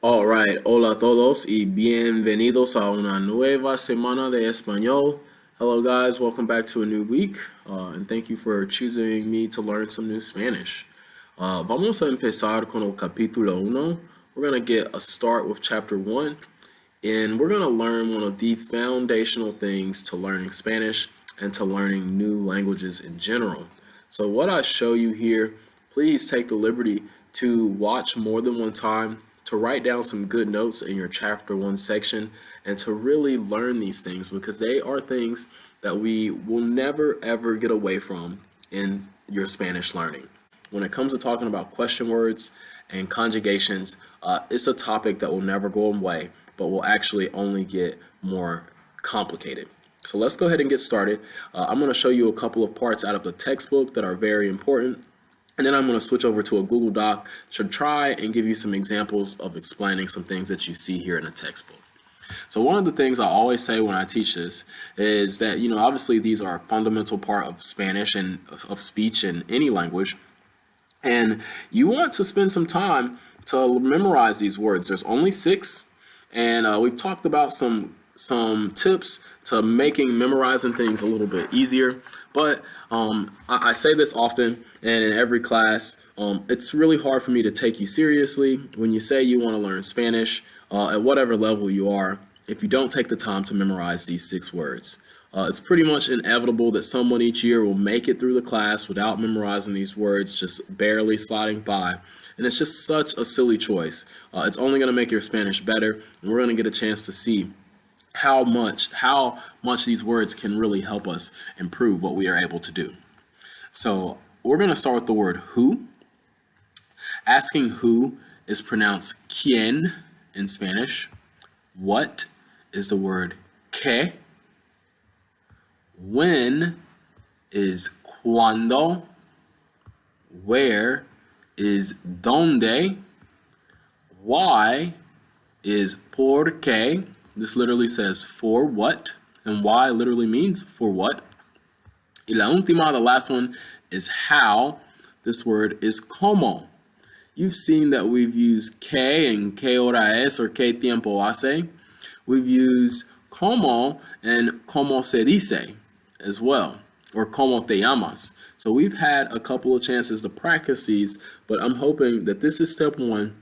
All right, hola a todos y bienvenidos a una nueva semana de español. Hello, guys, welcome back to a new week, and thank you for choosing me to learn some new Spanish. Vamos a empezar con el capítulo uno. We're going to get a start with chapter one, and we're going to learn one of the foundational things to learning Spanish and to learning new languages in general. So, what I show you here, please take the liberty to watch more than one time, to write down some good notes in your chapter one section, and to really learn these things because they are things that we will never ever get away from in your Spanish learning. When it comes to talking about question words and conjugations, it's a topic that will never go away, but will actually only get more complicated. So let's go ahead and get started. I'm going to show you a couple of parts out of the textbook that are very important. And then I'm going to switch over to a Google Doc to try and give you some examples of explaining some things that you see here in the textbook. So one of the things I always say when I teach this is that, obviously these are a fundamental part of Spanish and of speech in any language. And you want to spend some time to memorize these words. There's only 6. And we've talked about some tips to making memorizing things a little bit easier. But I say this often, and in every class, it's really hard for me to take you seriously when you say you want to learn Spanish at whatever level you are if you don't take the time to memorize these 6 words. It's pretty much inevitable that someone each year will make it through the class without memorizing these words, just barely sliding by. And it's just such a silly choice. It's only going to make your Spanish better, and we're going to get a chance to see how much these words can really help us improve what we are able to do. So we're going to start with the word who. Asking who is pronounced quien in Spanish. What is the word que. When is cuando. Where is donde. Why is por qué. This literally says for what, and why literally means for what. Y la última, the last one, is how. This word is como. You've seen that we've used que and que hora es or que tiempo hace. We've used como and como se dice as well, or como te llamas. So we've had a couple of chances to practice these, but I'm hoping that this is step one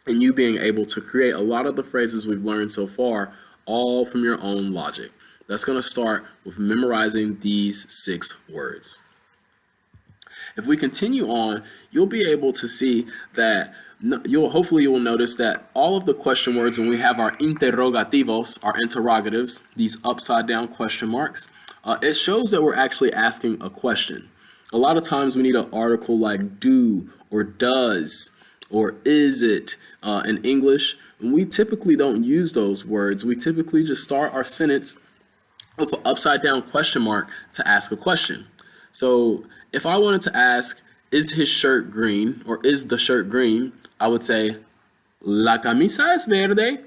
and you being able to create a lot of the phrases we've learned so far, all from your own logic. That's going to start with memorizing these 6 words. If we continue on, you'll be able to see that hopefully you will notice that all of the question words, when we have our interrogativos, our interrogatives, these upside down question marks, it shows that we're actually asking a question. A lot of times we need an article like do or does or is it in English. And we typically don't use those words. We typically just start our sentence with an upside down question mark to ask a question. So if I wanted to ask, is his shirt green or is the shirt green, I would say, la camisa es verde.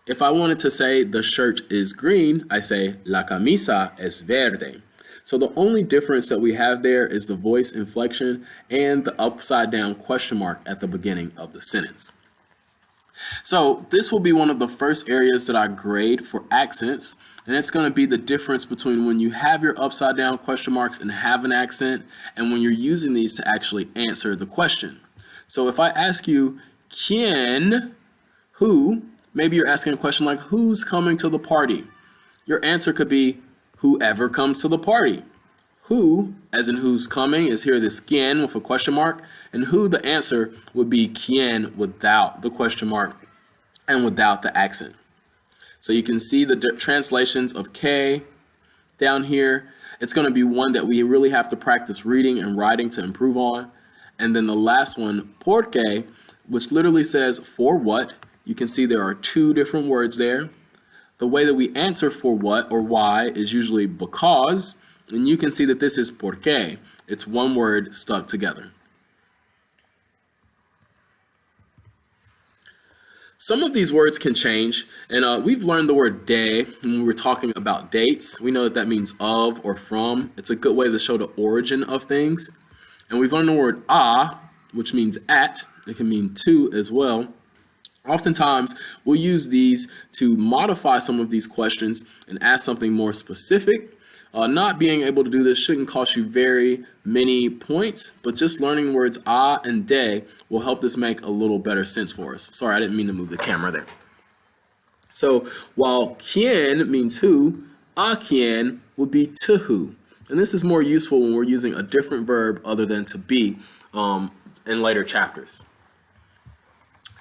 If I wanted to say the shirt is green, I say, la camisa es verde. So the only difference that we have there is the voice inflection and the upside down question mark at the beginning of the sentence. So this will be one of the first areas that I grade for accents, and it's going to be the difference between when you have your upside down question marks and have an accent and when you're using these to actually answer the question. So if I ask you, quien, who, maybe you're asking a question like, who's coming to the party? Your answer could be, whoever comes to the party. Who, as in who's coming, is here this quien with a question mark, and who, the answer, would be quien without the question mark and without the accent. So you can see the translations of que down here. It's going to be one that we really have to practice reading and writing to improve on. And then the last one, porque, which literally says for what. You can see there are 2 different words there. The way that we answer for what or why is usually because, and you can see that this is porque. It's one word stuck together. Some of these words can change, and we've learned the word de when we were talking about dates. We know that that means of or from. It's a good way to show the origin of things. And we've learned the word a, which means at. It can mean to as well. Oftentimes, we'll use these to modify some of these questions and ask something more specific. Not being able to do this shouldn't cost you very many points, but just learning words a and de will help this make a little better sense for us. Sorry, I didn't mean to move the camera there. So while quien means who, a quien would be to who. And this is more useful when we're using a different verb other than to be in later chapters.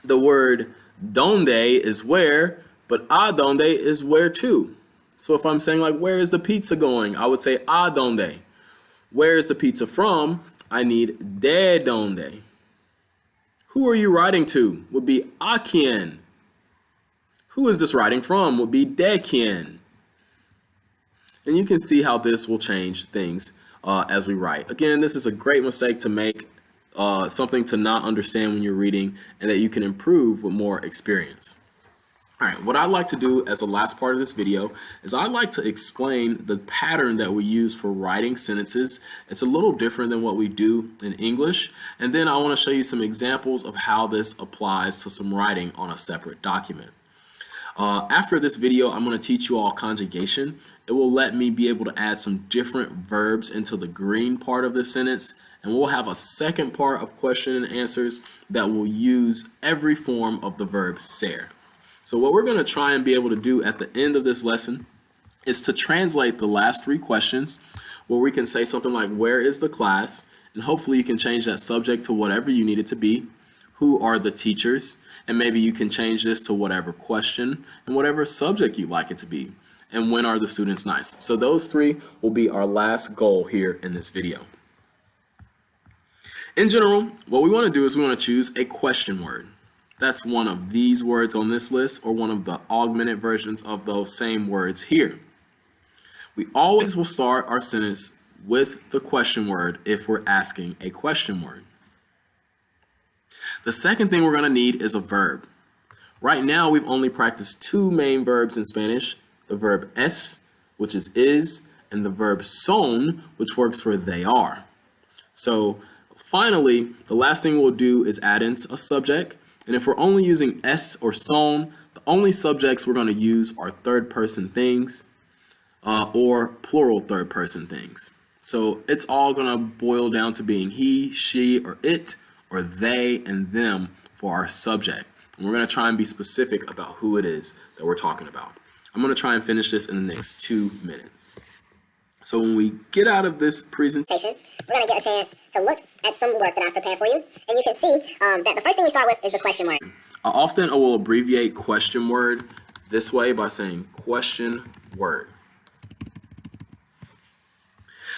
The word donde is where, but a donde is where to. So if I'm saying like, where is the pizza going? I would say a donde. Where is the pizza from? I need de donde. Who are you writing to? Would be a quien. Who is this writing from? Would be de quien. And you can see how this will change things as we write. Again, this is a great mistake to make. Something to not understand when you're reading and that you can improve with more experience. All right, what I'd like to do as the last part of this video is I'd like to explain the pattern that we use for writing sentences. It's a little different than what we do in English. And then I want to show you some examples of how this applies to some writing on a separate document. After this video, I'm going to teach you all conjugation. It will let me be able to add some different verbs into the green part of the sentence. And we'll have a second part of question and answers that will use every form of the verb ser. So what we're going to try and be able to do at the end of this lesson is to translate the last three questions where we can say something like, where is the class? And hopefully you can change that subject to whatever you need it to be. Who are the teachers? And maybe you can change this to whatever question and whatever subject you'd like it to be. And when are the students nice? So those three will be our last goal here in this video. In general, what we want to do is we want to choose a question word. That's one of these words on this list or one of the augmented versions of those same words here. We always will start our sentence with the question word if we're asking a question word. The second thing we're going to need is a verb. Right now, we've only practiced two main verbs in Spanish, the verb es, which is, and the verb son, which works for they are. So finally, the last thing we'll do is add in a subject. And if we're only using es or son, the only subjects we're going to use are third-person things or plural third-person things. So it's all going to boil down to being he, she, or it, or they and them for our subject. And we're going to try and be specific about who it is that we're talking about. I'm going to try and finish this in the next 2 minutes. So when we get out of this presentation, we're going to get a chance to look at some work that I've prepared for you. And you can see that the first thing we start with is the question word. Often I will abbreviate question word this way by saying question word.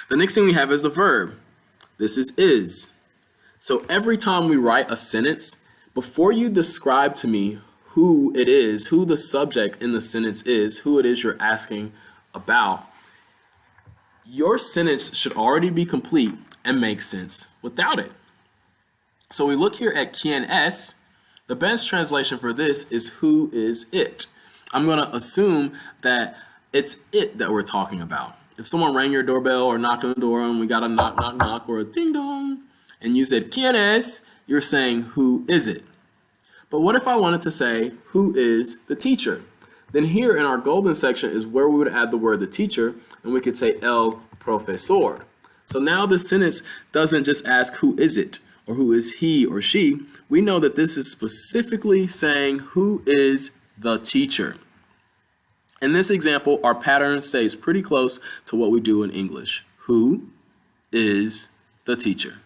The next thing we have is the verb. This is. So every time we write a sentence, before you describe to me who it is, who the subject in the sentence is, who it is you're asking about, your sentence should already be complete and make sense without it. So we look here at quien es. The best translation for this is who is it. I'm going to assume that it's it that we're talking about. If someone rang your doorbell or knocked on the door and we got a knock, knock, knock or a ding dong, and you said quien es, you're saying who is it? But what if I wanted to say who is the teacher? Then here in our golden section is where we would add the word the teacher, and we could say el profesor. So now the sentence doesn't just ask who is it or who is he or she. We know that this is specifically saying who is the teacher. In this example, our pattern stays pretty close to what we do in English. Who is the teacher?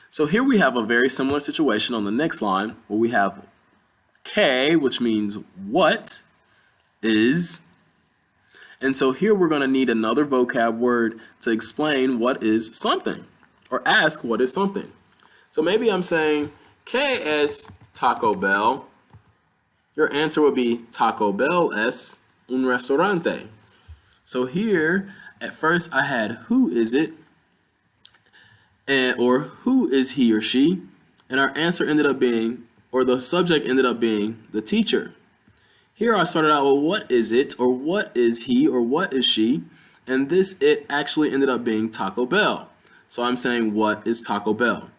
So here we have a very similar situation on the next line where we have K, which means what is. And so here we're going to need another vocab word to explain what is something or ask what is something. So maybe I'm saying, ¿Qué es Taco Bell? Your answer would be Taco Bell es un restaurante. So here at first I had who is it or who is he or she, and our answer ended up being, or the subject ended up being the teacher. Here I started out with what is it or what is he or what is she, and this it actually ended up being Taco Bell. So I'm saying what is Taco Bell?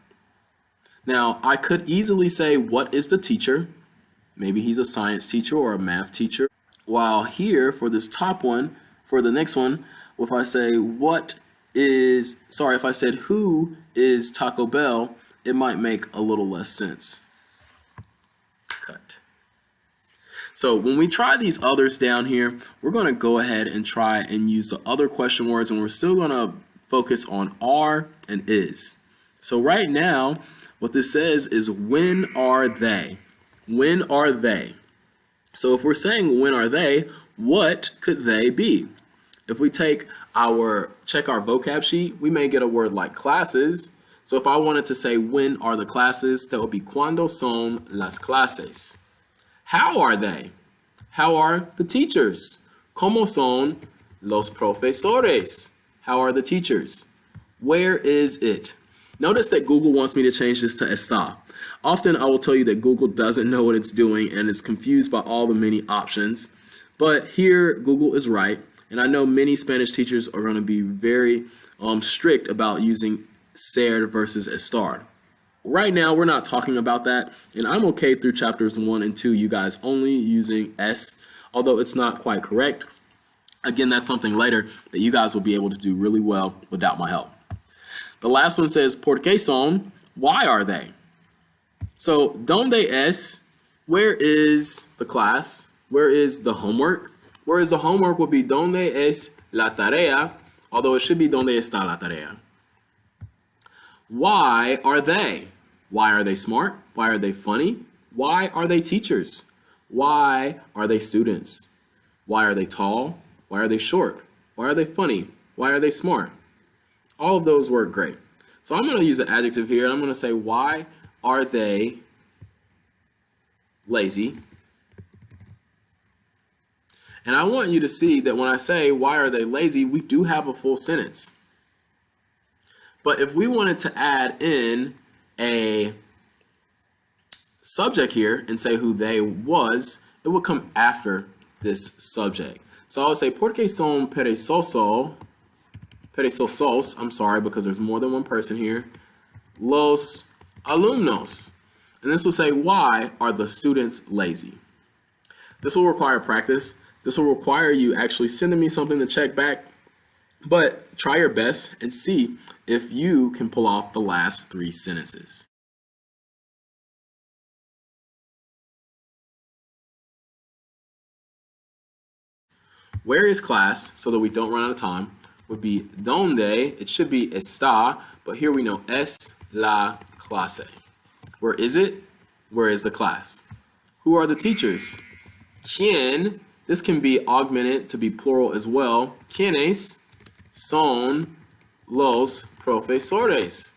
Now, I could easily say, what is the teacher? Maybe he's a science teacher or a math teacher. While here, for this top one, for the next one, if I say, if I said, who is Taco Bell, it might make a little less sense. Cut. So when we try these others down here, we're going to go ahead and try and use the other question words, and we're still going to focus on are and is. So right now, what this says is, when are they? When are they? So if we're saying when are they, what could they be? If we check our vocab sheet, we may get a word like classes. So if I wanted to say when are the classes, that would be cuando son las clases. How are they? How are the teachers? ¿Cómo son los profesores? How are the teachers? Where is it? Notice that Google wants me to change this to está. Often I will tell you that Google doesn't know what it's doing and is confused by all the many options. But here Google is right. And I know many Spanish teachers are going to be very strict about using ser versus estar. Right now, we're not talking about that, and I'm okay through chapters 1 and 2, you guys only using es, although it's not quite correct. Again, that's something later that you guys will be able to do really well without my help. The last one says, ¿por qué son? Why are they? So, ¿dónde es? Where is the class? Where is the homework? Whereas the homework would be ¿dónde es la tarea? Although it should be ¿dónde está la tarea? Why are they? Why are they smart? Why are they funny? Why are they teachers? Why are they students? Why are they tall? Why are they short? Why are they funny? Why are they smart? All of those work great. So I'm going to use an adjective here, and I'm going to say, why are they lazy? And I want you to see that when I say, why are they lazy, we do have a full sentence. But if we wanted to add in a subject here and say who they was, it would come after this subject. So I would say, ¿por qué son perezosos? I'm sorry, because there's more than one person here. Los alumnos. And this will say, why are the students lazy? This will require practice. This will require you actually sending me something to check back. But try your best and see if you can pull off the last 3 sentences. Where is class, so that we don't run out of time, would be donde. It should be está, but here we know es la clase. Where is it? Where is the class? Who are the teachers? Quien. This can be augmented to be plural as well. ¿Quiénes son los profesores?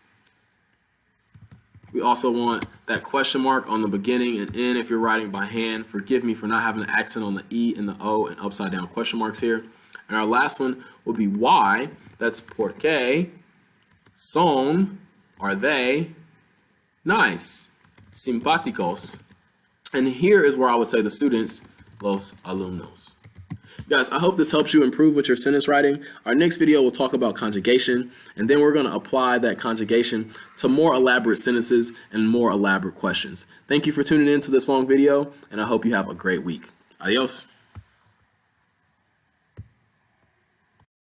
We also want that question mark on the beginning and end if you're writing by hand. Forgive me for not having an accent on the E and the O and upside down question marks here. And our last one will be why. That's por qué son, are they, nice, simpáticos. And here is where I would say the students, los alumnos. Guys, I hope this helps you improve with your sentence writing. Our next video will talk about conjugation, and then we're going to apply that conjugation to more elaborate sentences and more elaborate questions. Thank you for tuning in to this long video, and I hope you have a great week. Adios.